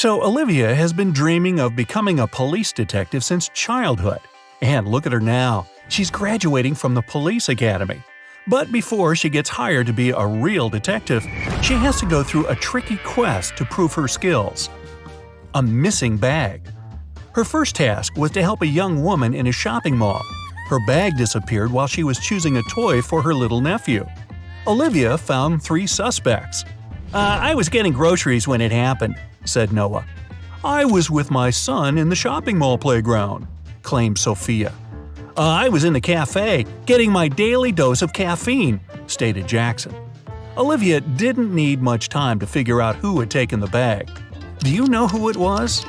So Olivia has been dreaming of becoming a police detective since childhood. And look at her now, she's graduating from the police academy. But before she gets hired to be a real detective, she has to go through a tricky quest to prove her skills. A missing bag. Her first task was to help a young woman in a shopping mall. Her bag disappeared while she was choosing a toy for her little nephew. Olivia found 3 suspects. I was getting groceries when it happened," said Noah. "I was with my son in the shopping mall playground," claimed Sophia. I was in the cafe, getting my daily dose of caffeine," stated Jackson. Olivia didn't need much time to figure out who had taken the bag. Do you know who it was?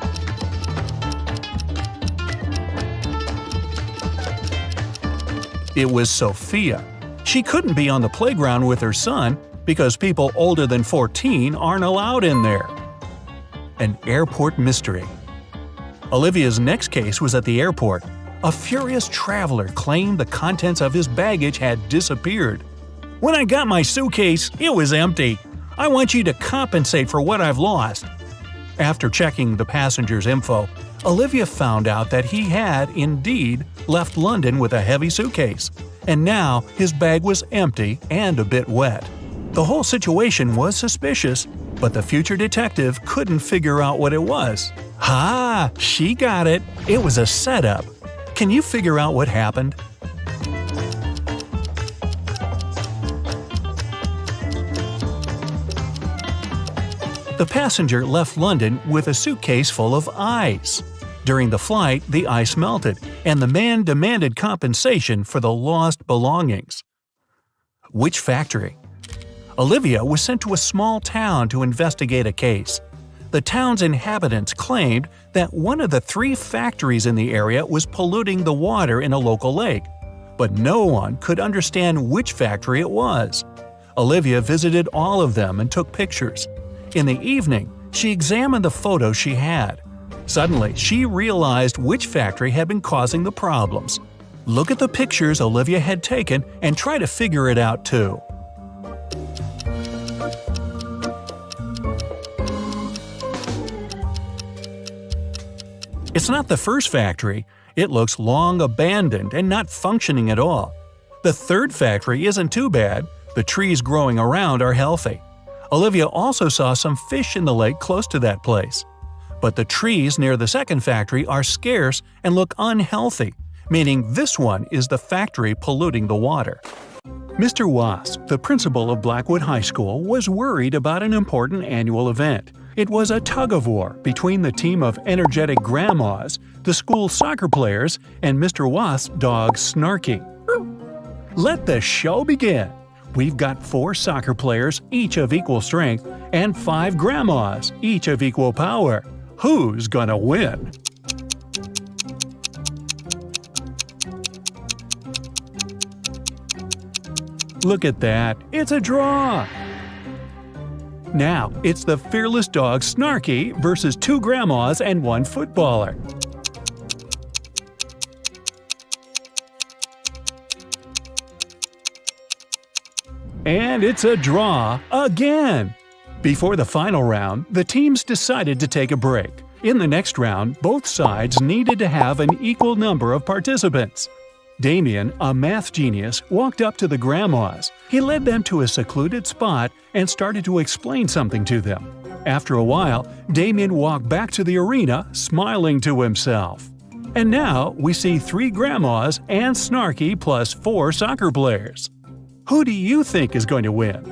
It was Sophia. She couldn't be on the playground with her son because people older than 14 aren't allowed in there. An airport mystery. Olivia's next case was at the airport. A furious traveler claimed the contents of his baggage had disappeared. "When I got my suitcase, it was empty. I want you to compensate for what I've lost." After checking the passenger's info, Olivia found out that he had, indeed, left London with a heavy suitcase, and now his bag was empty and a bit wet. The whole situation was suspicious, but the future detective couldn't figure out what it was. Ha! She got it! It was a setup. Can you figure out what happened? The passenger left London with a suitcase full of ice. During the flight, the ice melted, and the man demanded compensation for the lost belongings. Which factory? Olivia was sent to a small town to investigate a case. The town's inhabitants claimed that one of the 3 factories in the area was polluting the water in a local lake, but no one could understand which factory it was. Olivia visited all of them and took pictures. In the evening, she examined the photos she had. Suddenly, she realized which factory had been causing the problems. Look at the pictures Olivia had taken and try to figure it out too. It's not the first factory. It looks long abandoned and not functioning at all. The 3rd factory isn't too bad. The trees growing around are healthy. Olivia also saw some fish in the lake close to that place. But the trees near the 2nd factory are scarce and look unhealthy, meaning this one is the factory polluting the water. Mr. Wasp, the principal of Blackwood High School, was worried about an important annual event. It was a tug-of-war between the team of energetic grandmas, the school soccer players, and Mr. Wasp's dog Snarky. Let the show begin! We've got 4 soccer players, each of equal strength, and 5 grandmas, each of equal power. Who's gonna win? Look at that, it's a draw! Now, it's the fearless dog Snarky versus 2 grandmas and 1 footballer. And it's a draw again! Before the final round, the teams decided to take a break. In the next round, both sides needed to have an equal number of participants. Damien, a math genius, walked up to the grandmas. He led them to a secluded spot and started to explain something to them. After a while, Damien walked back to the arena, smiling to himself. And now we see 3 grandmas and Snarky plus 4 soccer players. Who do you think is going to win?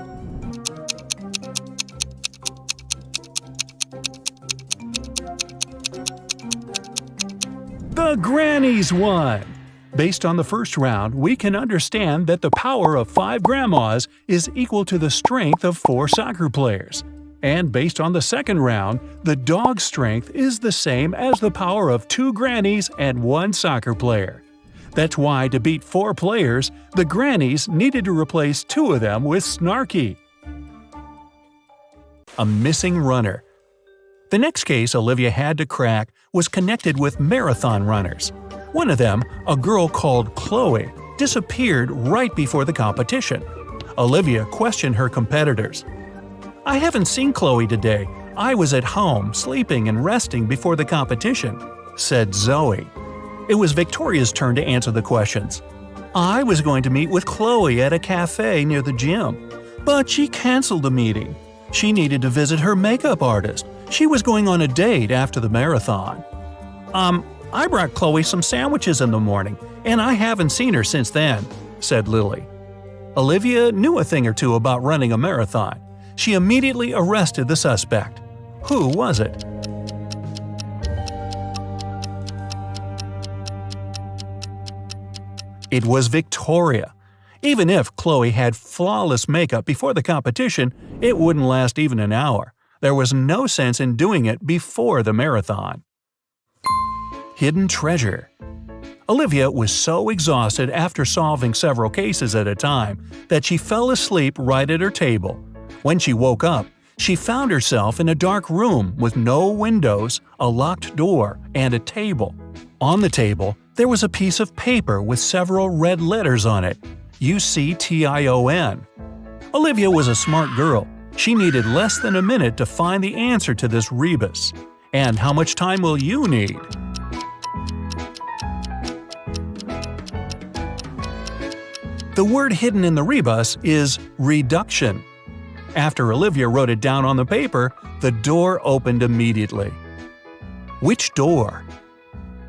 The grannies won! Based on the first round, we can understand that the power of 5 grandmas is equal to the strength of 4 soccer players. And based on the second round, the dog's strength is the same as the power of 2 grannies and 1 soccer player. That's why to beat 4 players, the grannies needed to replace 2 of them with Snarky. A missing runner. The next case Olivia had to crack was connected with marathon runners. One of them, a girl called Chloe, disappeared right before the competition. Olivia questioned her competitors. "I haven't seen Chloe today. I was at home, sleeping and resting before the competition," said Zoe. It was Victoria's turn to answer the questions. "I was going to meet with Chloe at a cafe near the gym, but she canceled the meeting. She needed to visit her makeup artist. She was going on a date after the marathon." I brought Chloe some sandwiches in the morning, and I haven't seen her since then," said Lily. Olivia knew a thing or two about running a marathon. She immediately arrested the suspect. Who was it? It was Victoria. Even if Chloe had flawless makeup before the competition, it wouldn't last even an hour. There was no sense in doing it before the marathon. Hidden treasure. Olivia was so exhausted after solving several cases at a time that she fell asleep right at her table. When she woke up, she found herself in a dark room with no windows, a locked door, and a table. On the table, there was a piece of paper with several red letters on it, UCTION. Olivia was a smart girl. She needed less than a minute to find the answer to this rebus. And how much time will you need? The word hidden in the rebus is reduction. After Olivia wrote it down on the paper, the door opened immediately. Which door?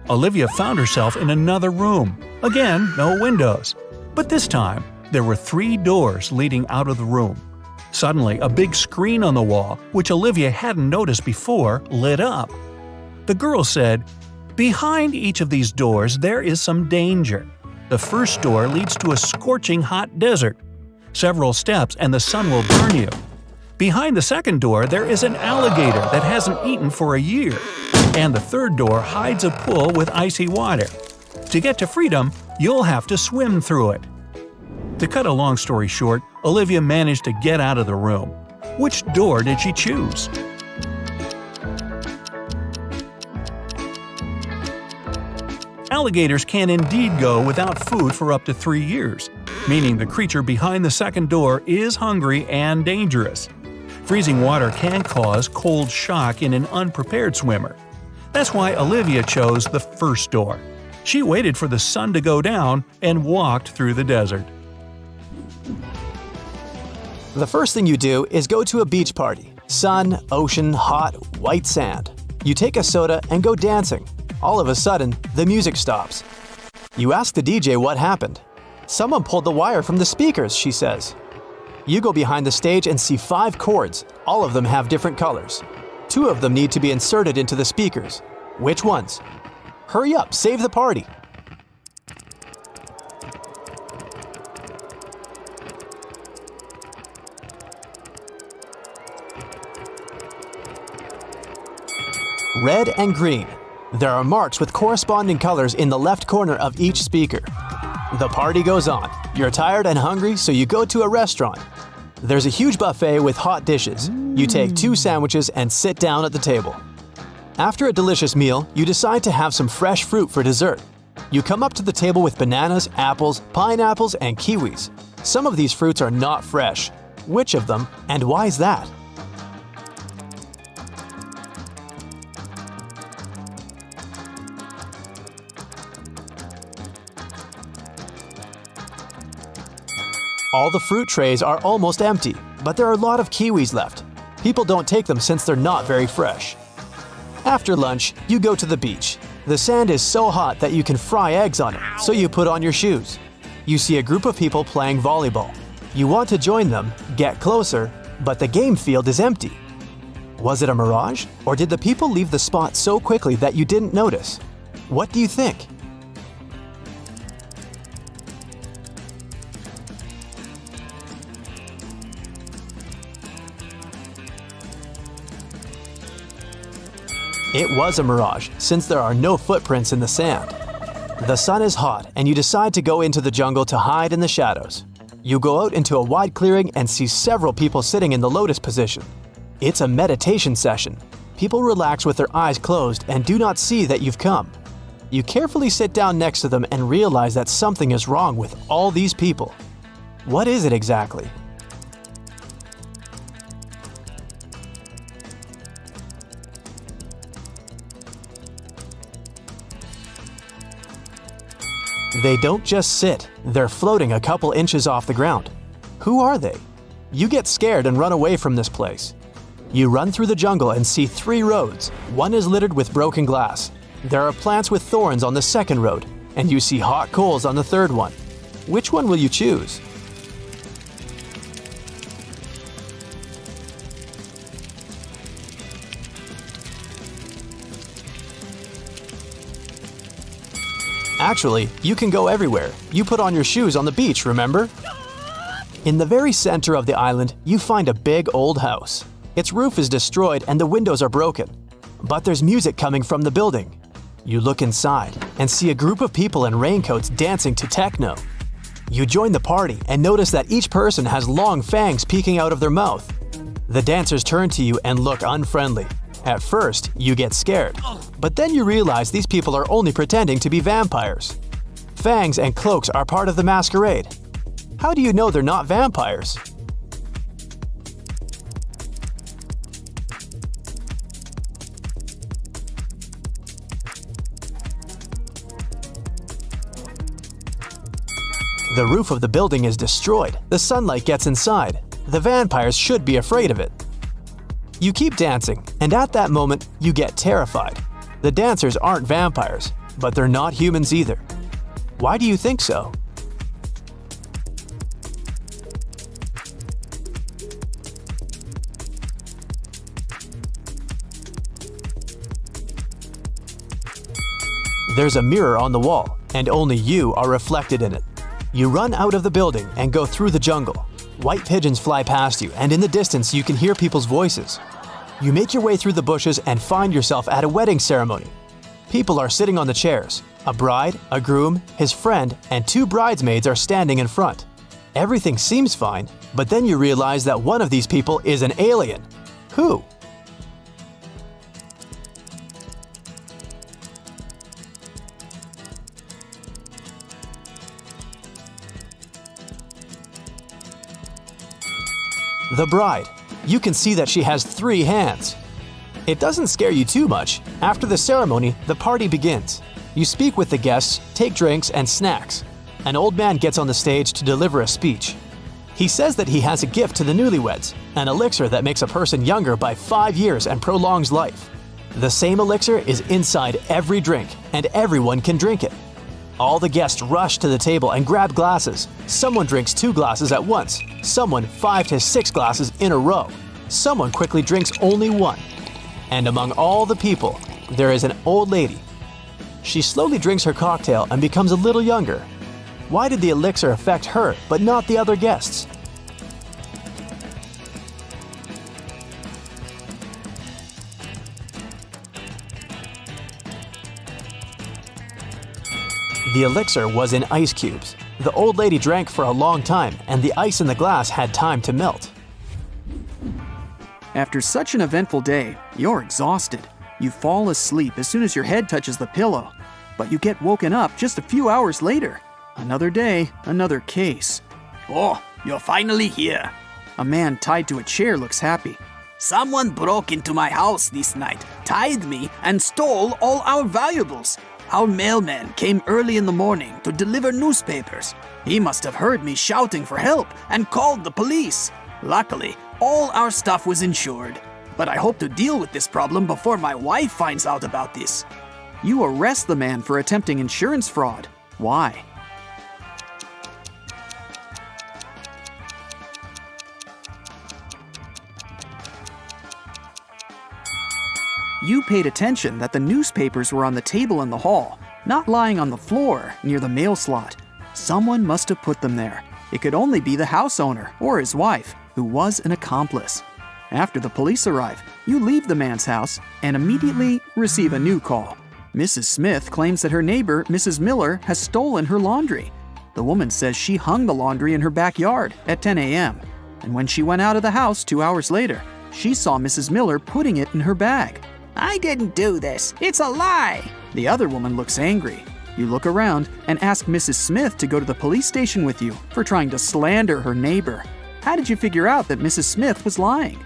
Olivia found herself in another room. Again, no windows. But this time, there were 3 doors leading out of the room. Suddenly, a big screen on the wall, which Olivia hadn't noticed before, lit up. The girl said, "Behind each of these doors there is some danger. The first door leads to a scorching hot desert. Several steps and the sun will burn you. Behind the second door there is an alligator that hasn't eaten for a year. And the third door hides a pool with icy water. To get to freedom, you'll have to swim through it." To cut a long story short, Olivia managed to get out of the room. Which door did she choose? Alligators can indeed go without food for up to 3 years, meaning the creature behind the second door is hungry and dangerous. Freezing water can cause cold shock in an unprepared swimmer. That's why Olivia chose the first door. She waited for the sun to go down and walked through the desert. The first thing you do is go to a beach party. Sun, ocean, hot, white sand. You take a soda and go dancing. All of a sudden, the music stops. You ask the DJ what happened. "Someone pulled the wire from the speakers," she says. You go behind the stage and see 5 cords. All of them have different colors. 2 of them need to be inserted into the speakers. Which ones? Hurry up, save the party! Red and green. There are marks with corresponding colors in the left corner of each speaker. The party goes on. You're tired and hungry, so you go to a restaurant. There's a huge buffet with hot dishes. You take 2 sandwiches and sit down at the table. After a delicious meal, you decide to have some fresh fruit for dessert. You come up to the table with bananas, apples, pineapples, and kiwis. Some of these fruits are not fresh. Which of them, and why is that? All the fruit trays are almost empty, but there are a lot of kiwis left. People don't take them since they're not very fresh. After lunch, you go to the beach. The sand is so hot that you can fry eggs on it, so you put on your shoes. You see a group of people playing volleyball. You want to join them, get closer, but the game field is empty. Was it a mirage, or did the people leave the spot so quickly that you didn't notice? What do you think? It was a mirage, since there are no footprints in the sand. The sun is hot, and you decide to go into the jungle to hide in the shadows. You go out into a wide clearing and see several people sitting in the lotus position. It's a meditation session. People relax with their eyes closed and do not see that you've come. You carefully sit down next to them and realize that something is wrong with all these people. What is it exactly? They don't just sit, they're floating a couple inches off the ground. Who are they? You get scared and run away from this place. You run through the jungle and see 3 roads. One is littered with broken glass. There are plants with thorns on the second road, and you see hot coals on the third one. Which one will you choose? Actually, you can go everywhere. You put on your shoes on the beach, remember? In the very center of the island, you find a big old house. Its roof is destroyed and the windows are broken. But there's music coming from the building. You look inside and see a group of people in raincoats dancing to techno. You join the party and notice that each person has long fangs peeking out of their mouth. The dancers turn to you and look unfriendly. At first, you get scared, but then you realize these people are only pretending to be vampires. Fangs and cloaks are part of the masquerade. How do you know they're not vampires? The roof of the building is destroyed. The sunlight gets inside. The vampires should be afraid of it. You keep dancing, and at that moment, you get terrified. The dancers aren't vampires, but they're not humans either. Why do you think so? There's a mirror on the wall, and only you are reflected in it. You run out of the building and go through the jungle. White pigeons fly past you, and in the distance you can hear people's voices. You make your way through the bushes and find yourself at a wedding ceremony. People are sitting on the chairs. A bride, a groom, his friend, and 2 bridesmaids are standing in front. Everything seems fine, but then you realize that one of these people is an alien. Who? The bride. You can see that she has 3 hands. It doesn't scare you too much. After the ceremony, the party begins. You speak with the guests, take drinks and snacks. An old man gets on the stage to deliver a speech. He says that he has a gift to the newlyweds, an elixir that makes a person younger by 5 years and prolongs life. The same elixir is inside every drink, and everyone can drink it. All the guests rush to the table and grab glasses. Someone drinks 2 glasses at once, someone 5 to 6 glasses in a row. Someone quickly drinks only 1. And among all the people, there is an old lady. She slowly drinks her cocktail and becomes a little younger. Why did the elixir affect her but not the other guests? The elixir was in ice cubes. The old lady drank for a long time, and the ice in the glass had time to melt. After such an eventful day, you're exhausted. You fall asleep as soon as your head touches the pillow, but you get woken up just a few hours later. Another day, another case. Oh, you're finally here. A man tied to a chair looks happy. Someone broke into my house this night, tied me, and stole all our valuables. Our mailman came early in the morning to deliver newspapers. He must have heard me shouting for help and called the police. Luckily, all our stuff was insured. But I hope to deal with this problem before my wife finds out about this. You arrest the man for attempting insurance fraud. Why? You paid attention that the newspapers were on the table in the hall, not lying on the floor near the mail slot. Someone must have put them there. It could only be the house owner or his wife, who was an accomplice. After the police arrive, you leave the man's house and immediately receive a new call. Mrs. Smith claims that her neighbor, Mrs. Miller, has stolen her laundry. The woman says she hung the laundry in her backyard at 10 a.m. And when she went out of the house 2 hours later, she saw Mrs. Miller putting it in her bag. I didn't do this. It's a lie. The other woman looks angry. You look around and ask Mrs. Smith to go to the police station with you for trying to slander her neighbor. How did you figure out that Mrs. Smith was lying?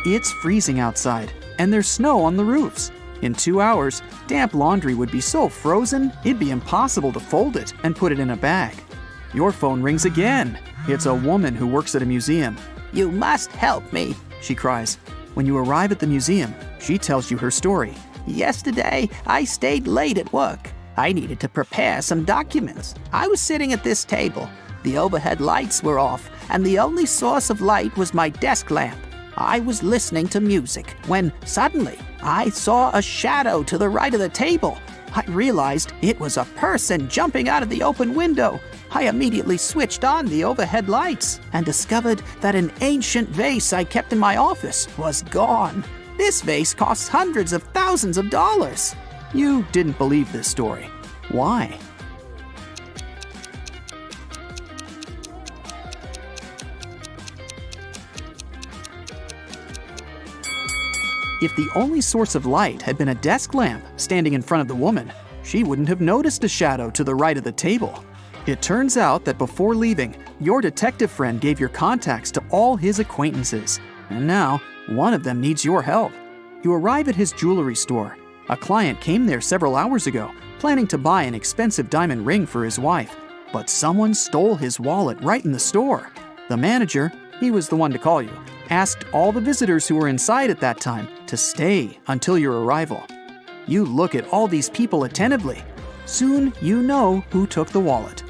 It's freezing outside, and there's snow on the roofs. In 2 hours, damp laundry would be so frozen, it'd be impossible to fold it and put it in a bag. Your phone rings again. It's a woman who works at a museum. You must help me. She cries. When you arrive at the museum, she tells you her story. Yesterday, I stayed late at work. I needed to prepare some documents. I was sitting at this table. The overhead lights were off, and the only source of light was my desk lamp. I was listening to music when suddenly I saw a shadow to the right of the table. I realized it was a person jumping out of the open window. I immediately switched on the overhead lights and discovered that an ancient vase I kept in my office was gone. This vase costs hundreds of thousands of dollars. You didn't believe this story. Why? If the only source of light had been a desk lamp standing in front of the woman, she wouldn't have noticed a shadow to the right of the table. It turns out that before leaving, your detective friend gave your contacts to all his acquaintances, and now one of them needs your help. You arrive at his jewelry store. A client came there several hours ago, planning to buy an expensive diamond ring for his wife, but someone stole his wallet right in the store. The manager, he was the one to call you, asked all the visitors who were inside at that time to stay until your arrival. You look at all these people attentively. Soon you know who took the wallet.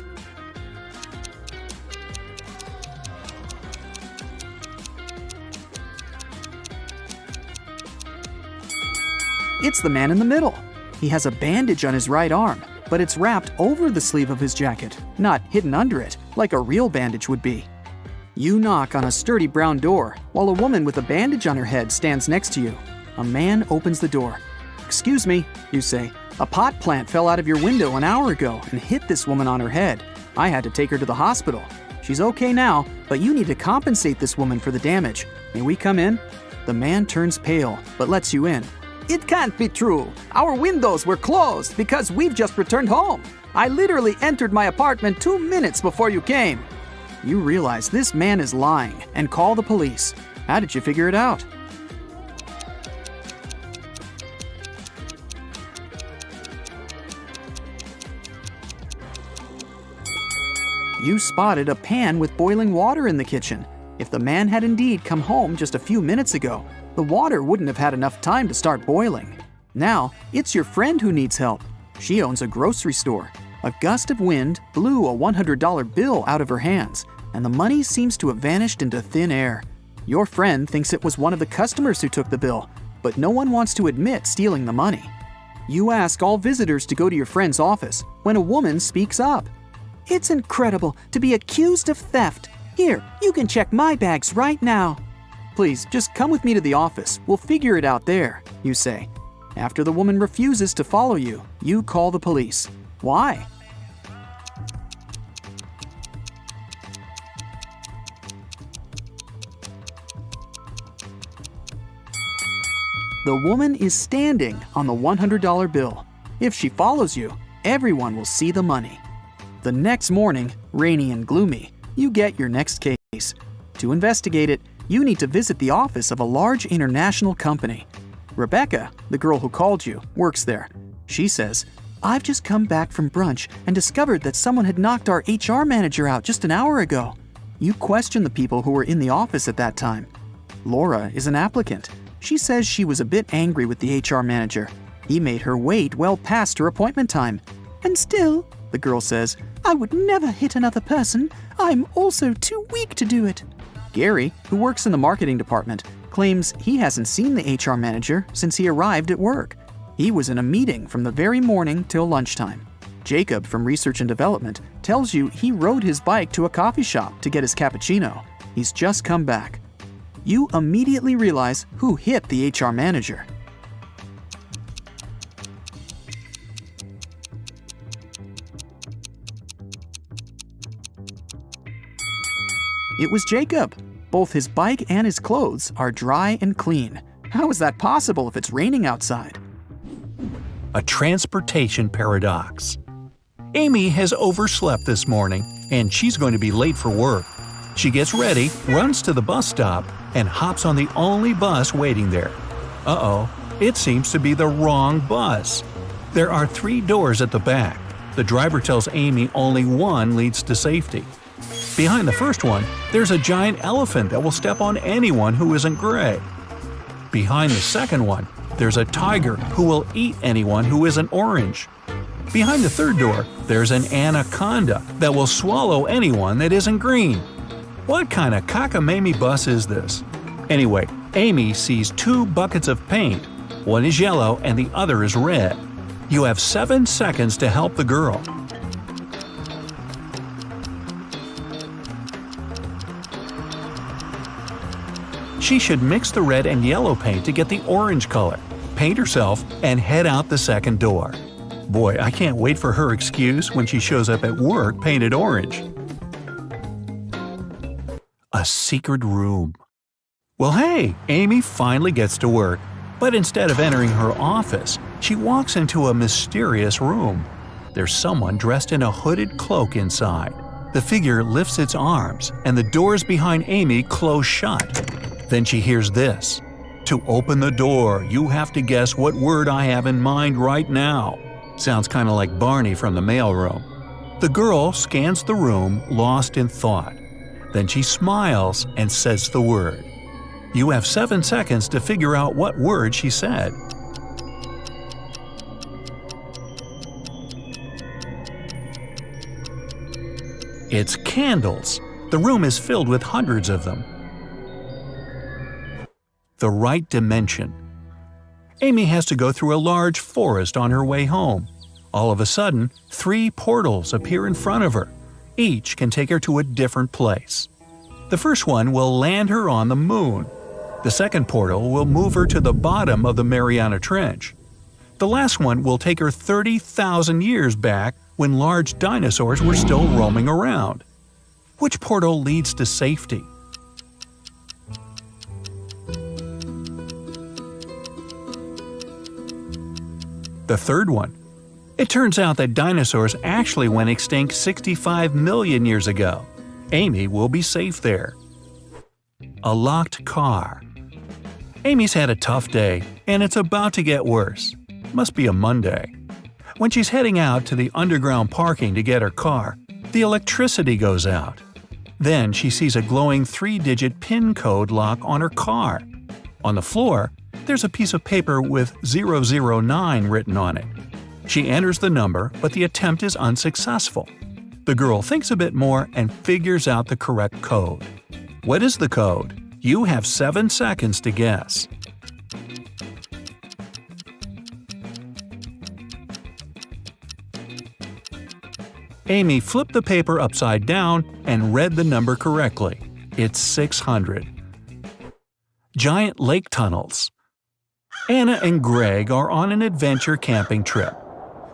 It's the man in the middle. He has a bandage on his right arm, but it's wrapped over the sleeve of his jacket, not hidden under it, like a real bandage would be. You knock on a sturdy brown door, while a woman with a bandage on her head stands next to you. A man opens the door. "Excuse me," you say. "A pot plant fell out of your window an hour ago and hit this woman on her head. I had to take her to the hospital. She's okay now, but you need to compensate this woman for the damage. May we come in?" The man turns pale, but lets you in. It can't be true. Our windows were closed because we've just returned home. I literally entered my apartment 2 minutes before you came. You realize this man is lying and call the police. How did you figure it out? You spotted a pan with boiling water in the kitchen. If the man had indeed come home just a few minutes ago, the water wouldn't have had enough time to start boiling. Now, it's your friend who needs help. She owns a grocery store. A gust of wind blew a $100 bill out of her hands, and the money seems to have vanished into thin air. Your friend thinks it was one of the customers who took the bill, but no one wants to admit stealing the money. You ask all visitors to go to your friend's office when a woman speaks up. It's incredible to be accused of theft. Here, you can check my bags right now. Please, just come with me to the office. We'll figure it out there, you say. After the woman refuses to follow you, you call the police. Why? The woman is standing on the $100 bill. If she follows you, everyone will see the money. The next morning, rainy and gloomy, you get your next case. To investigate it, you need to visit the office of a large international company. Rebecca, the girl who called you, works there. She says, "I've just come back from brunch and discovered that someone had knocked our HR manager out just an hour ago." You question the people who were in the office at that time. Laura is an applicant. She says she was a bit angry with the HR manager. He made her wait well past her appointment time. "And still," the girl says, "I would never hit another person. I'm also too weak to do it." Gary, who works in the marketing department, claims he hasn't seen the HR manager since he arrived at work. He was in a meeting from the very morning till lunchtime. Jacob from Research and Development tells you he rode his bike to a coffee shop to get his cappuccino. He's just come back. You immediately realize who hit the HR manager. It was Jacob. Both his bike and his clothes are dry and clean. How is that possible if it's raining outside? A transportation paradox. Amy has overslept this morning, and she's going to be late for work. She gets ready, runs to the bus stop, and hops on the only bus waiting there. Uh-oh, it seems to be the wrong bus. There are 3 doors at the back. The driver tells Amy only one leads to safety. Behind the first one, there's a giant elephant that will step on anyone who isn't gray. Behind the second one, there's a tiger who will eat anyone who isn't orange. Behind the third door, there's an anaconda that will swallow anyone that isn't green. What kind of cockamamie bus is this? Anyway, Amy sees 2 buckets of paint. One is yellow and the other is red. You have 7 seconds to help the girl. She should mix the red and yellow paint to get the orange color, paint herself, and head out the second door. Boy, I can't wait for her excuse when she shows up at work painted orange. A secret room. Well, hey, Amy finally gets to work, but instead of entering her office, she walks into a mysterious room. There's someone dressed in a hooded cloak inside. The figure lifts its arms, and the doors behind Amy close shut. Then she hears this. To open the door, you have to guess what word I have in mind right now. Sounds kind of like Barney from the mailroom. The girl scans the room, lost in thought. Then she smiles and says the word. You have 7 seconds to figure out what word she said. It's candles. The room is filled with hundreds of them. The right dimension. Amy has to go through a large forest on her way home. All of a sudden, 3 portals appear in front of her. Each can take her to a different place. The first one will land her on the moon. The second portal will move her to the bottom of the Mariana Trench. The last one will take her 30,000 years back when large dinosaurs were still roaming around. Which portal leads to safety? The third one. It turns out that dinosaurs actually went extinct 65 million years ago. Amy will be safe there. A locked car. Amy's had a tough day, and it's about to get worse. Must be a Monday. When she's heading out to the underground parking to get her car, the electricity goes out. Then she sees a glowing 3-digit PIN code lock on her car. On the floor, there's a piece of paper with 009 written on it. She enters the number, but the attempt is unsuccessful. The girl thinks a bit more and figures out the correct code. What is the code? You have 7 seconds to guess. Amy flipped the paper upside down and read the number correctly. It's 600. Giant lake tunnels. Anna and Greg are on an adventure camping trip.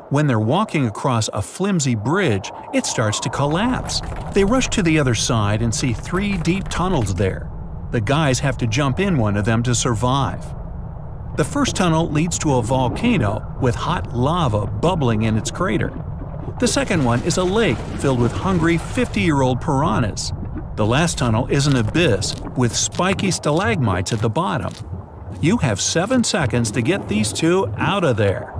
When they're walking across a flimsy bridge, it starts to collapse. They rush to the other side and see 3 deep tunnels there. The guys have to jump in one of them to survive. The first tunnel leads to a volcano with hot lava bubbling in its crater. The second one is a lake filled with hungry 50-year-old piranhas. The last tunnel is an abyss with spiky stalagmites at the bottom. You have 7 seconds to get these 2 out of there.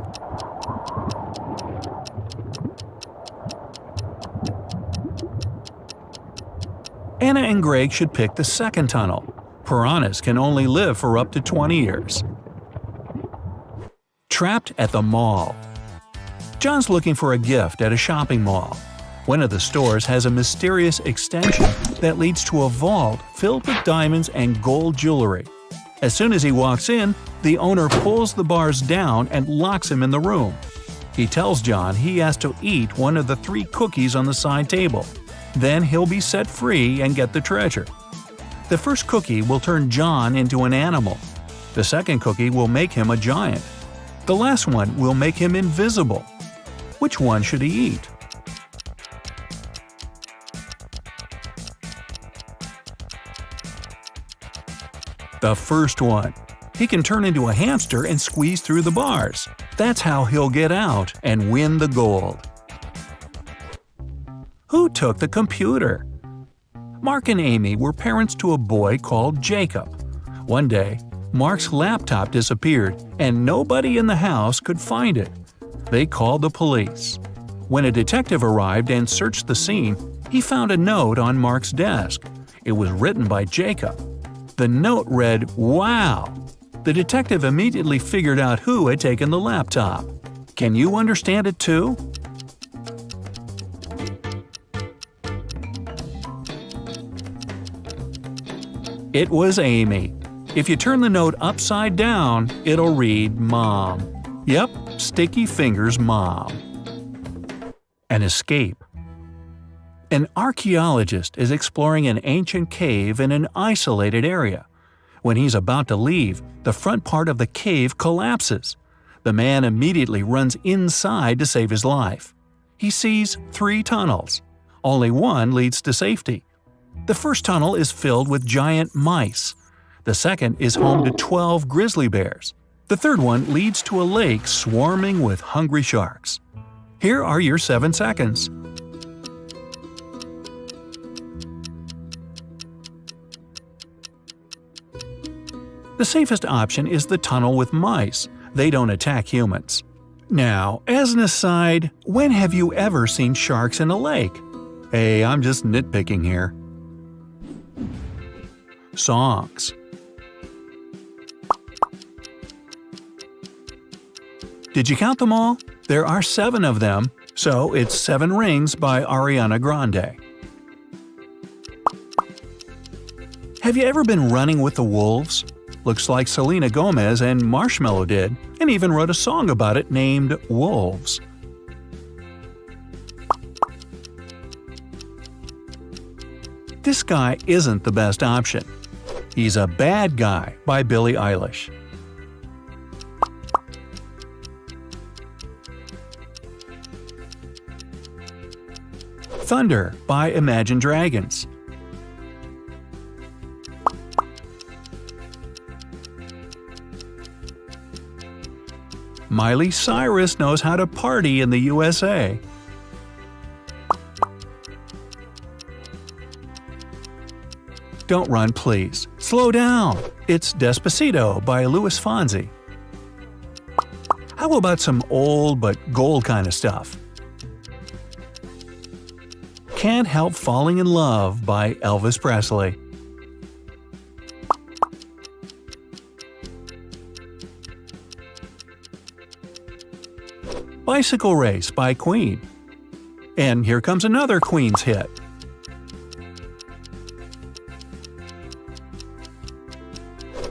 Anna and Greg should pick the second tunnel. Piranhas can only live for up to 20 years. Trapped at the mall. John's looking for a gift at a shopping mall. One of the stores has a mysterious extension that leads to a vault filled with diamonds and gold jewelry. As soon as he walks in, the owner pulls the bars down and locks him in the room. He tells John he has to eat one of the 3 cookies on the side table. Then he'll be set free and get the treasure. The first cookie will turn John into an animal. The second cookie will make him a giant. The last one will make him invisible. Which one should he eat? The first one. He can turn into a hamster and squeeze through the bars. That's how he'll get out and win the gold. Who took the computer? Mark and Amy were parents to a boy called Jacob. One day, Mark's laptop disappeared and nobody in the house could find it. They called the police. When a detective arrived and searched the scene, he found a note on Mark's desk. It was written by Jacob. The note read, "Wow!" The detective immediately figured out who had taken the laptop. Can you understand it too? It was Amy. If you turn the note upside down, it'll read Mom. Yep, Sticky Fingers Mom. An escape. An archaeologist is exploring an ancient cave in an isolated area. When he's about to leave, the front part of the cave collapses. The man immediately runs inside to save his life. He sees 3 tunnels. Only one leads to safety. The first tunnel is filled with giant mice. The second is home to 12 grizzly bears. The third one leads to a lake swarming with hungry sharks. Here are your 7 seconds. The safest option is the tunnel with mice. They don't attack humans. Now, as an aside, when have you ever seen sharks in a lake? Hey, I'm just nitpicking here. Songs. Did you count them all? There are 7 of them, so it's 7 Rings by ARIANA Grande. Have you ever been running with the wolves? Looks like Selena Gomez and MARSHMELLO did, and even wrote a song about it named Wolves. This guy isn't the best option. He's a Bad Guy by Billie Eilish. Thunder by Imagine Dragons. Miley Cyrus knows how to party in the USA. Don't run, please. Slow down. It's Despacito by Luis Fonsi. How about some old but gold kind of stuff? Can't Help Falling in Love by Elvis Presley. Bicycle Race by Queen. And here comes another Queen's hit.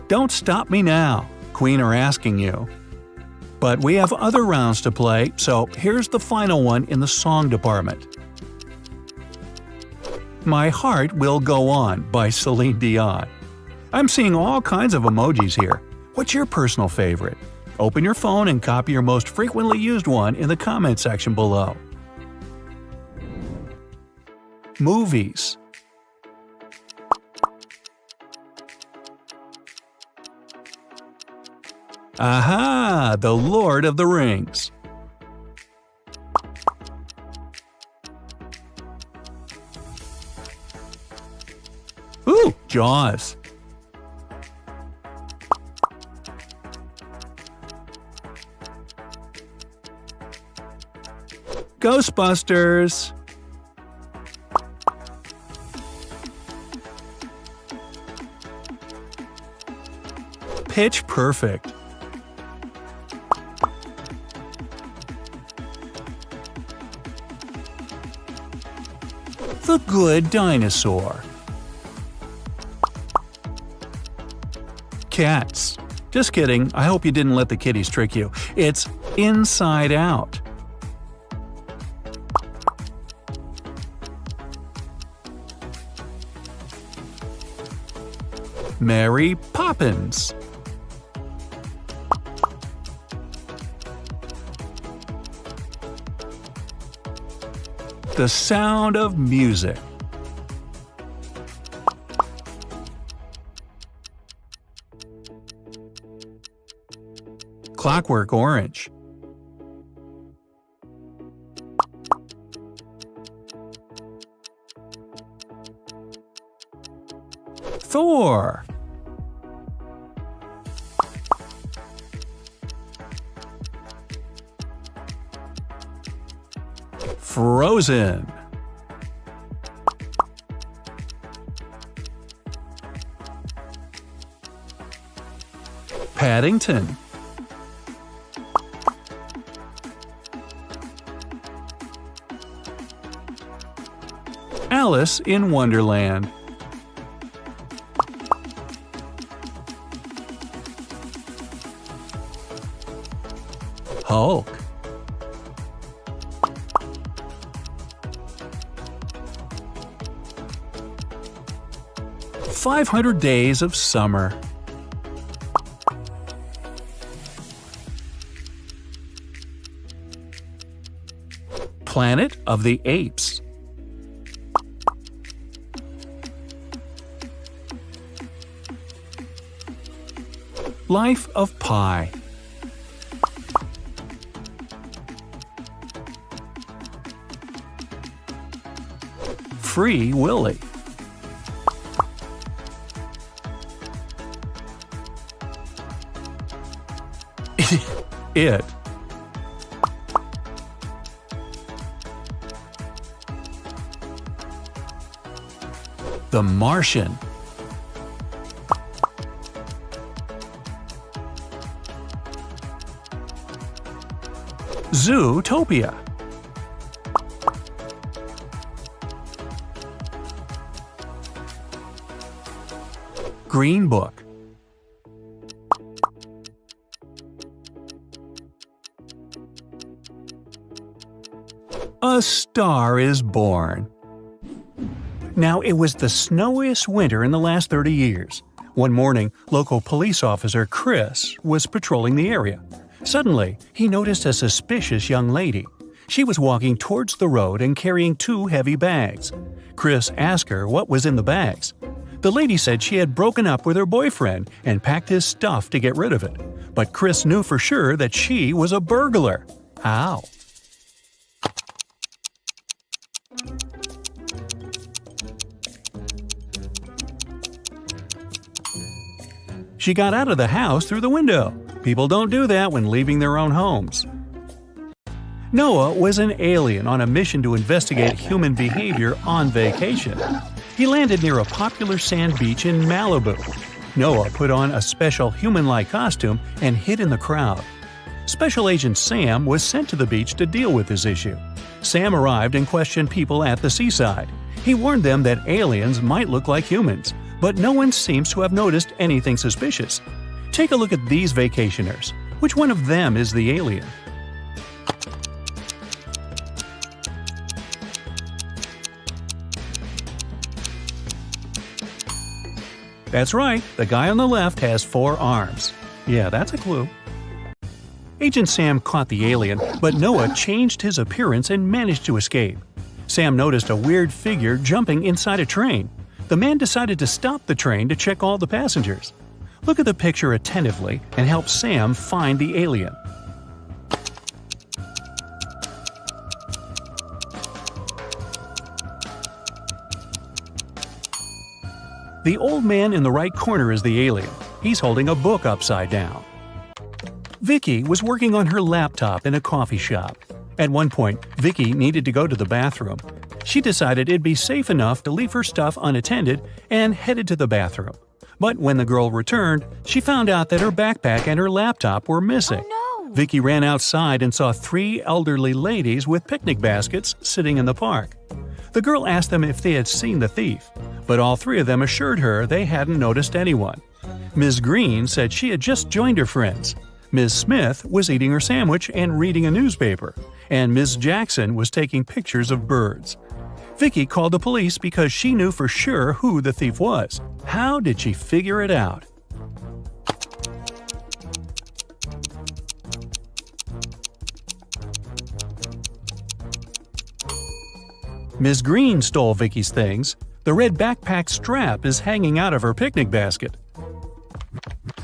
Don't Stop Me Now, Queen are asking you. But we have other rounds to play, so here's the final one in the song department. My Heart Will Go On by Celine Dion. I'm seeing all kinds of emojis here. What's your personal favorite? Open your phone and copy your most frequently used one in the comment section below. Movies. Aha! The Lord of the Rings. Ooh, Jaws. Ghostbusters. Pitch Perfect. The Good Dinosaur. Cats. Just kidding, I hope you didn't let the kitties trick you. It's Inside Out. Mary Poppins. The Sound of Music. Clockwork Orange. THOR. Frozen. Paddington. Alice in Wonderland. Hulk. "500 Days of Summer." Planet of the Apes. Life of Pi. Free Willy. It. The Martian. Zootopia. Green Book. A Star is Born. Now, it was the snowiest winter in the last 30 years. One morning, local police officer Chris was patrolling the area. Suddenly, he noticed a suspicious young lady. She was walking towards the road and carrying 2 heavy bags. Chris asked her what was in the bags. The lady said she had broken up with her boyfriend and packed his stuff to get rid of it. But Chris knew for sure that she was a burglar. How? She got out of the house through the window. People don't do that when leaving their own homes. Noah was an alien on a mission to investigate human behavior on vacation. He landed near a popular sand beach in Malibu. Noah put on a special human-like costume and hid in the crowd. Special Agent Sam was sent to the beach to deal with this issue. Sam arrived and questioned people at the seaside. He warned them that aliens might look like humans, but no one seems to have noticed anything suspicious. Take a look at these vacationers. Which one of them is the alien? That's right, the guy on the left has 4 arms. Yeah, that's a clue. Agent Sam caught the alien, but Noah changed his appearance and managed to escape. Sam noticed a weird figure jumping inside a train. The man decided to stop the train to check all the passengers. Look at the picture attentively and help Sam find the alien. The old man in the right corner is the alien. He's holding a book upside down. Vicky was working on her laptop in a coffee shop. At one point, Vicky needed to go to the bathroom. She decided it'd be safe enough to leave her stuff unattended and headed to the bathroom. But when the girl returned, she found out that her backpack and her laptop were missing. Oh, no. Vicky ran outside and saw 3 elderly ladies with picnic baskets sitting in the park. The girl asked them if they had seen the thief, but all 3 of them assured her they hadn't noticed anyone. Ms. Green said she had just joined her friends. Ms. Smith was eating her sandwich and reading a newspaper, and Ms. Jackson was taking pictures of birds. Vicky called the police because she knew for sure who the thief was. How did she figure it out? Ms. Green stole Vicky's things. The red backpack strap is hanging out of her picnic basket.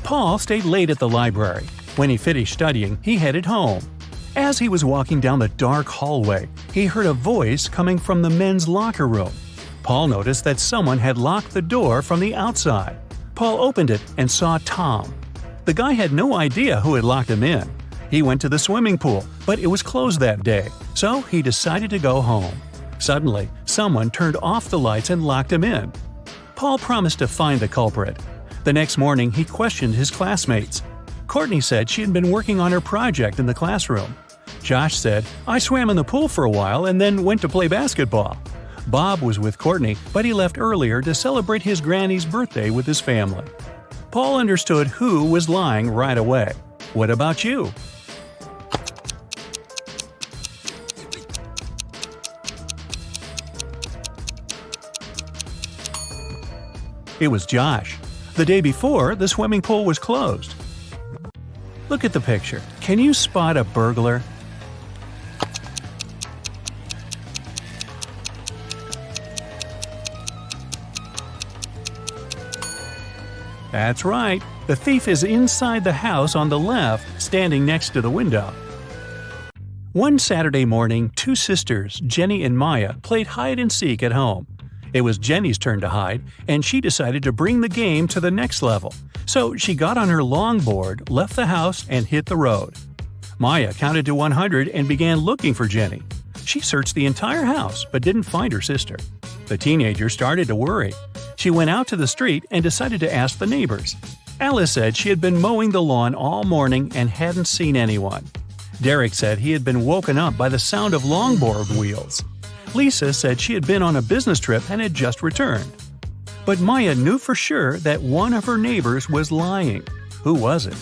Paul stayed late at the library. When he finished studying, he headed home. As he was walking down the dark hallway, he heard a voice coming from the men's locker room. Paul noticed that someone had locked the door from the outside. Paul opened it and saw Tom. The guy had no idea who had locked him in. He went to the swimming pool, but it was closed that day, so he decided to go home. Suddenly, someone turned off the lights and locked him in. Paul promised to find the culprit. The next morning, he questioned his classmates. Courtney said she had been working on her project in the classroom. Josh said, "I swam in the pool for a while and then went to play basketball." Bob was with Courtney, but he left earlier to celebrate his granny's birthday with his family. Paul understood who was lying right away. What about you? It was Josh. The day before, the swimming pool was closed. Look at the picture. Can you spot a burglar? That's right. The thief is inside the house on the left, standing next to the window. One Saturday morning, two sisters, Jenny and Maya, played hide-and-seek at home. It was Jenny's turn to hide, and she decided to bring the game to the next level. So she got on her longboard, left the house, and hit the road. Maya counted to 100 and began looking for Jenny. She searched the entire house but didn't find her sister. The teenager started to worry. She went out to the street and decided to ask the neighbors. Alice said she had been mowing the lawn all morning and hadn't seen anyone. Derek said he had been woken up by the sound of longboard wheels. Lisa said she had been on a business trip and had just returned. But Maya knew for sure that one of her neighbors was lying. Who was it?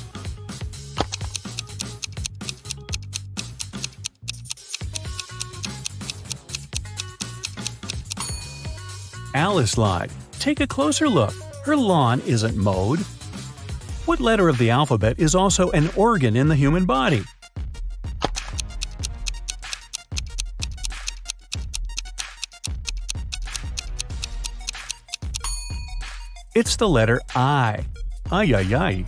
Alice lied. Take a closer look. Her lawn isn't mowed. What letter of the alphabet is also an organ in the human body? It's the letter I. Ay, ay, ay.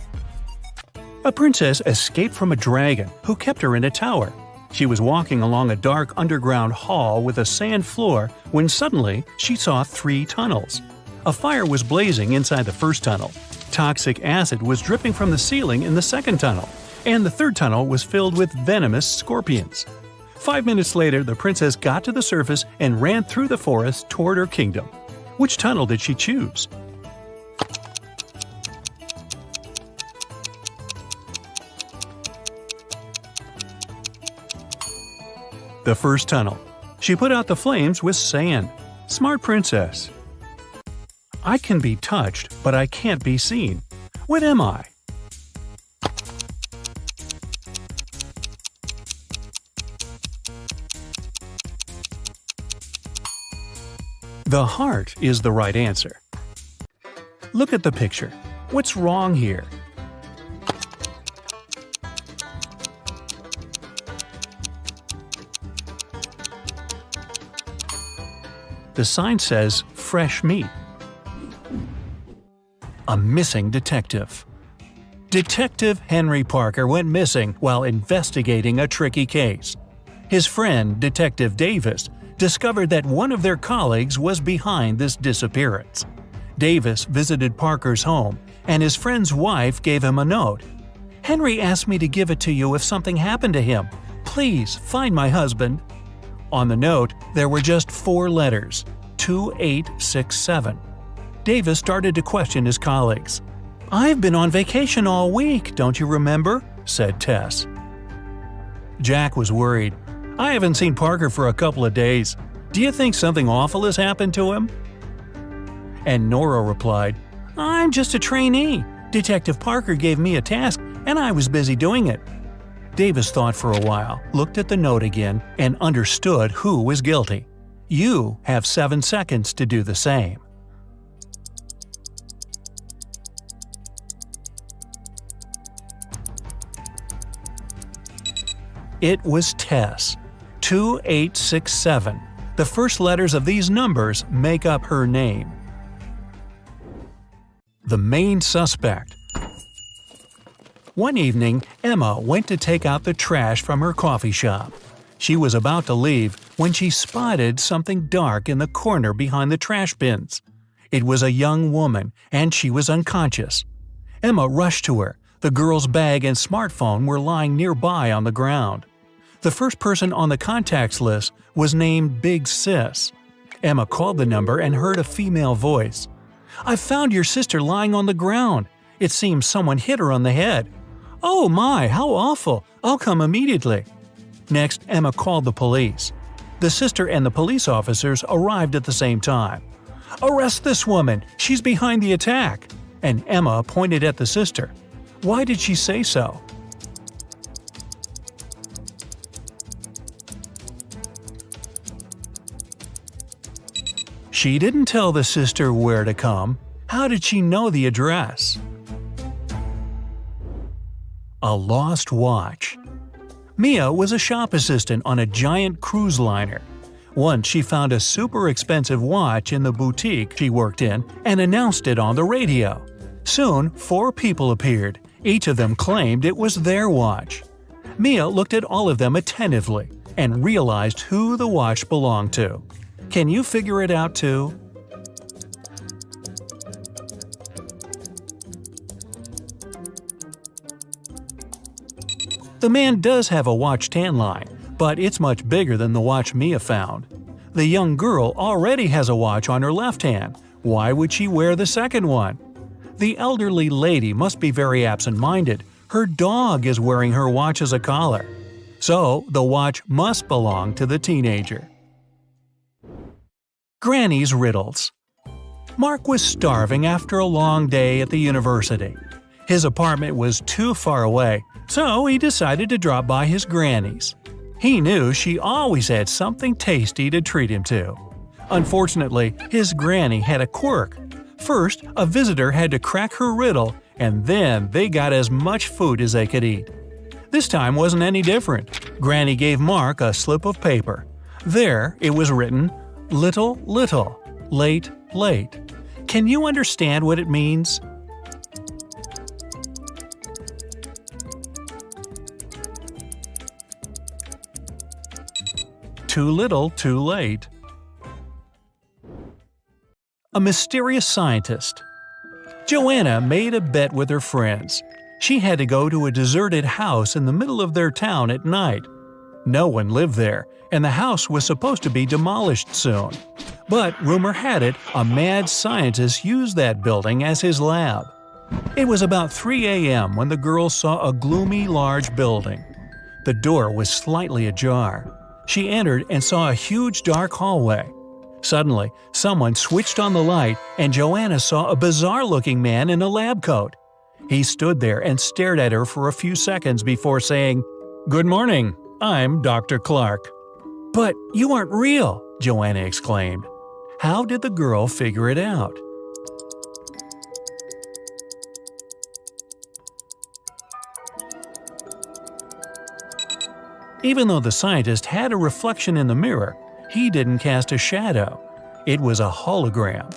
A princess escaped from a dragon who kept her in a tower. She was walking along a dark underground hall with a sand floor when suddenly she saw 3 tunnels. A fire was blazing inside the first tunnel. Toxic acid was dripping from the ceiling in the second tunnel. And the third tunnel was filled with venomous scorpions. 5 minutes later, the princess got to the surface and ran through the forest toward her kingdom. Which tunnel did she choose? The first tunnel. She put out the flames with sand. Smart princess. I can be touched, but I can't be seen. What am I? The heart is the right answer. Look at the picture. What's wrong here? The sign says fresh meat. A missing detective. Detective Henry Parker went missing while investigating a tricky case. His friend, Detective Davis, discovered that one of their colleagues was behind this disappearance. Davis visited Parker's home, and his friend's wife gave him a note. "Henry asked me to give it to you if something happened to him. Please find my husband." On the note, there were just 4 letters, 2867. Davis started to question his colleagues. "I've been on vacation all week, don't you remember?" said Tess. Jack was worried. "I haven't seen Parker for a couple of days. Do you think something awful has happened to him?" And Nora replied, "I'm just a trainee. Detective Parker gave me a task, and I was busy doing it." Davis thought for a while, looked at the note again, and understood who was guilty. You have 7 seconds to do the same. It was Tess. 2867. The first letters of these numbers make up her name. The main suspect. One evening, Emma went to take out the trash from her coffee shop. She was about to leave when she spotted something dark in the corner behind the trash bins. It was a young woman, and she was unconscious. Emma rushed to her. The girl's bag and smartphone were lying nearby on the ground. The first person on the contacts list was named Big Sis. Emma called the number and heard a female voice. "I found your sister lying on the ground. It seems someone hit her on the head." "Oh my, how awful! I'll come immediately." Next, Emma called the police. The sister and the police officers arrived at the same time. "Arrest this woman! She's behind the attack!" And Emma pointed at the sister. Why did she say so? She didn't tell the sister where to come. How did she know the address? A lost watch. Mia was a shop assistant on a giant cruise liner. Once she found a super expensive watch in the boutique she worked in and announced it on the radio. Soon, 4 people appeared. Each of them claimed it was their watch. Mia looked at all of them attentively and realized who the watch belonged to. Can you figure it out too? The man does have a watch tan line, but it's much bigger than the watch Mia found. The young girl already has a watch on her left hand. Why would she wear the second one? The elderly lady must be very absent-minded. Her dog is wearing her watch as a collar. So, the watch must belong to the teenager. Granny's Riddles. Mark was starving after a long day at the university. His apartment was too far away, so he decided to drop by his granny's. He knew she always had something tasty to treat him to. Unfortunately, his granny had a quirk. First, a visitor had to crack her riddle, and then they got as much food as they could eat. This time wasn't any different. Granny gave Mark a slip of paper. There, it was written, "Little, little, late, late." Can you understand what it means? Too little, too late. A mysterious scientist. Joanna made a bet with her friends. She had to go to a deserted house in the middle of their town at night. No one lived there, and the house was supposed to be demolished soon. But rumor had it, a mad scientist used that building as his lab. It was about 3 a.m. when the girls saw a gloomy, large building. The door was slightly ajar. She entered and saw a huge dark hallway. Suddenly, someone switched on the light and Joanna saw a bizarre-looking man in a lab coat. He stood there and stared at her for a few seconds before saying, "Good morning, I'm Dr. Clark." "But you aren't real!" Joanna exclaimed. How did the girl figure it out? Even though the scientist had a reflection in the mirror, he didn't cast a shadow. It was a hologram.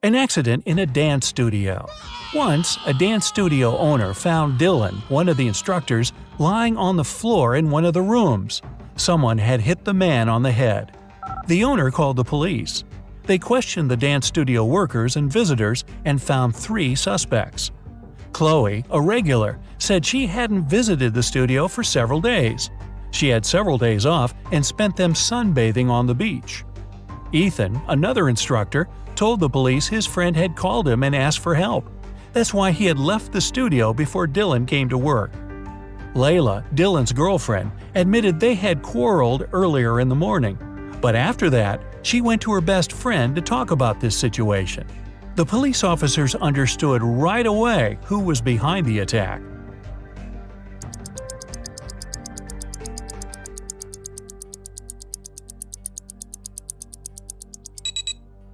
An accident in a dance studio. Once, a dance studio owner found Dylan, one of the instructors, lying on the floor in one of the rooms. Someone had hit the man on the head. The owner called the police. They questioned the dance studio workers and visitors and found 3 suspects. Chloe, a regular, said she hadn't visited the studio for several days. She had several days off and spent them sunbathing on the beach. Ethan, another instructor, told the police his friend had called him and asked for help. That's why he had left the studio before Dylan came to work. Layla, Dylan's girlfriend, admitted they had quarreled earlier in the morning. But after that, she went to her best friend to talk about this situation. The police officers understood right away who was behind the attack.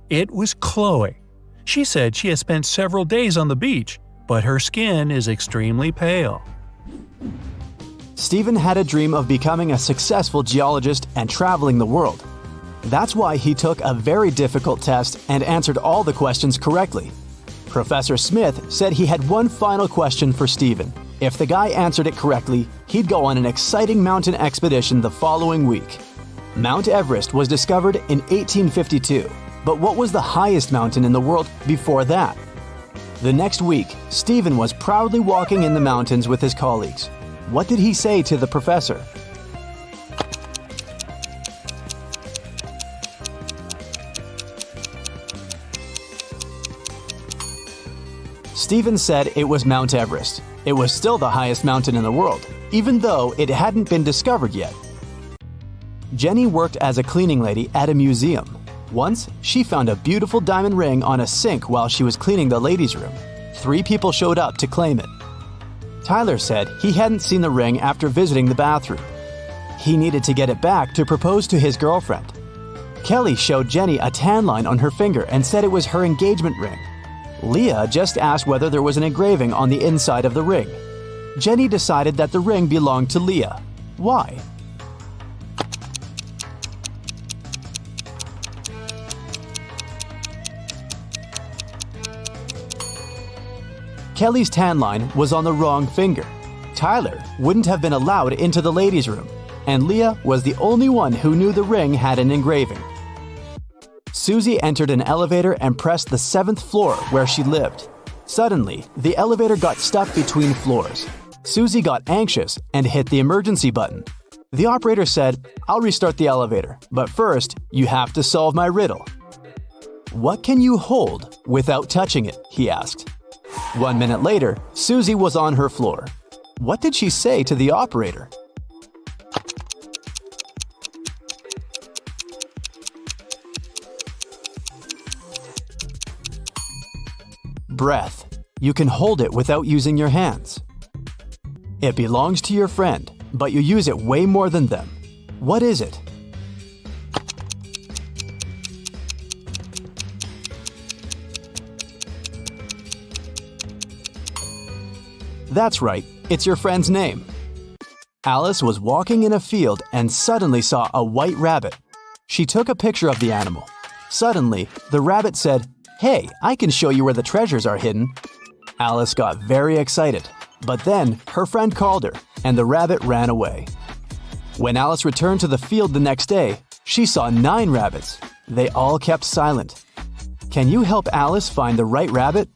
It was Chloe. She said she had spent several days on the beach, but her skin is extremely pale. Stephen had a dream of becoming a successful geologist and traveling the world. That's why he took a very difficult test and answered all the questions correctly. Professor Smith said he had one final question for Stephen. If the guy answered it correctly, he'd go on an exciting mountain expedition the following week. Mount Everest was discovered in 1852, but what was the highest mountain in the world before that? The next week, Stephen was proudly walking in the mountains with his colleagues. What did he say to the professor? Stephen said it was Mount Everest. It was still the highest mountain in the world, even though it hadn't been discovered yet. Jenny worked as a cleaning lady at a museum. Once, she found a beautiful diamond ring on a sink while she was cleaning the ladies' room. 3 people showed up to claim it. Tyler said he hadn't seen the ring after visiting the bathroom. He needed to get it back to propose to his girlfriend. Kelly showed Jenny a tan line on her finger and said it was her engagement ring. Leah just asked whether there was an engraving on the inside of the ring. Jenny decided that the ring belonged to Leah. Why? Kelly's tan line was on the wrong finger. Tyler wouldn't have been allowed into the ladies' room, and Leah was the only one who knew the ring had an engraving. Susie entered an elevator and pressed the 7th floor where she lived. Suddenly, the elevator got stuck between floors. Susie got anxious and hit the emergency button. The operator said, "I'll restart the elevator, but first, you have to solve my riddle." "What can you hold without touching it?" he asked. 1 minute later, Susie was on her floor. What did she say to the operator? Breath. You can hold it without using your hands. It belongs to your friend, but you use it way more than them. What is it? That's right, it's your friend's name. Alice was walking in a field and suddenly saw a white rabbit. She took a picture of the animal. Suddenly, the rabbit said, "Hey, I can show you where the treasures are hidden." Alice got very excited, but then her friend called her and the rabbit ran away. When Alice returned to the field the next day, she saw 9 rabbits. They all kept silent. Can you help Alice find the right rabbit?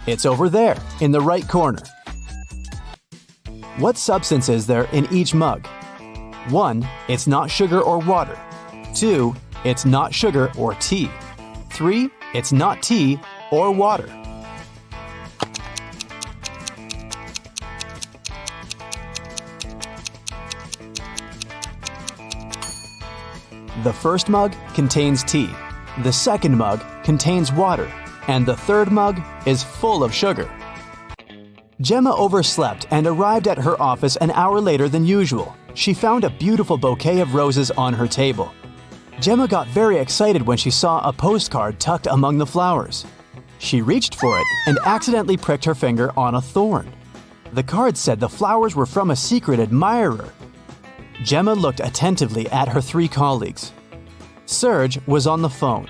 It's over there, in the right corner. What substance is there in each mug? 1. It's not sugar or water. 2. It's not sugar or tea. 3. It's not tea or water. The first mug contains tea. The second mug contains water. And the third mug is full of sugar. Gemma overslept and arrived at her office an hour later than usual. She found a beautiful bouquet of roses on her table. Gemma got very excited when she saw a postcard tucked among the flowers. She reached for it and accidentally pricked her finger on a thorn. The card said the flowers were from a secret admirer. Gemma looked attentively at her 3 colleagues. Serge was on the phone.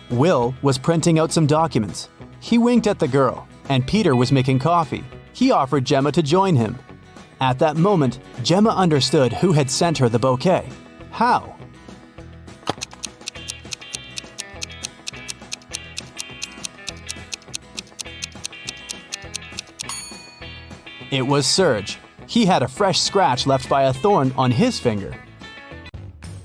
Will was printing out some documents. He winked at the girl, and Peter was making coffee. He offered Gemma to join him. At that moment, Gemma understood who had sent her the bouquet. How? It was Serge. He had a fresh scratch left by a thorn on his finger.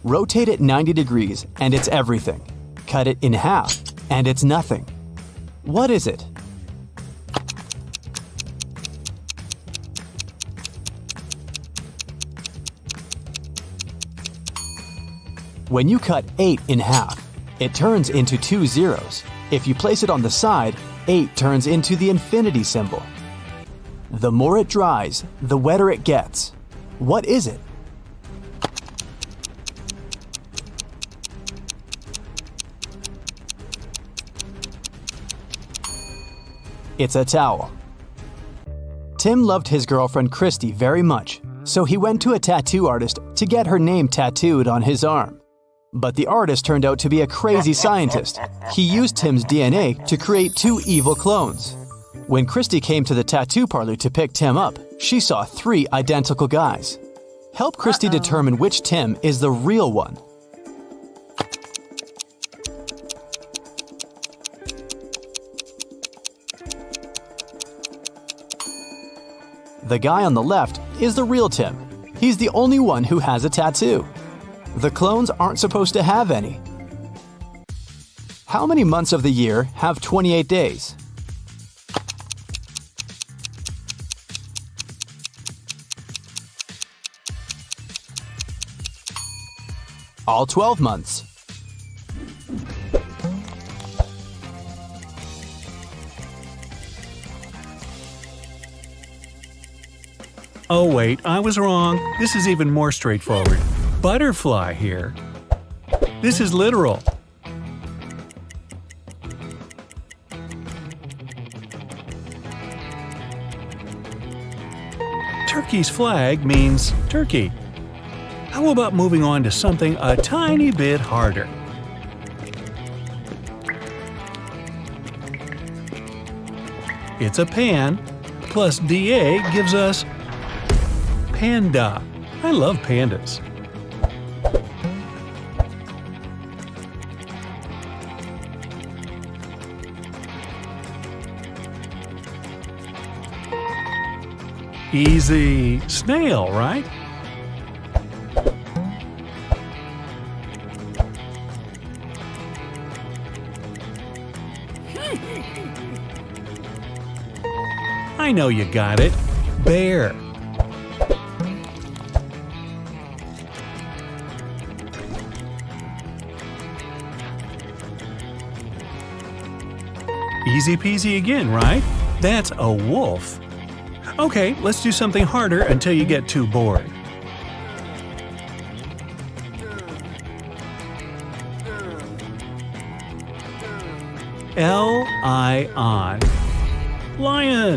Rotate it 90 degrees, and it's everything. Cut it in half, and it's nothing. What is it? When you cut 8 in half, it turns into 2 zeros. If you place it on the side, 8 turns into the infinity symbol. The more it dries, the wetter it gets. What is it? It's a towel. Tim loved his girlfriend Christy very much, so he went to a tattoo artist to get her name tattooed on his arm. But the artist turned out to be a crazy scientist. He used Tim's DNA to create 2 evil clones. When Christy came to the tattoo parlor to pick Tim up, she saw 3 identical guys. Help Christy determine which Tim is the real one. The guy on the left is the real Tim. He's the only one who has a tattoo. The clones aren't supposed to have any. How many months of the year have 28 days? All 12 months. Oh wait, I was wrong. This is even more straightforward. Butterfly here. This is literal. Turkey's flag means turkey. How about moving on to something a tiny bit harder? It's a pan, plus DA gives us panda. I love pandas. Easy. Snail, right? I know you got it. Bear. Easy peasy again, right? That's a wolf. Okay, let's do something harder until you get too bored. Lion. Lion.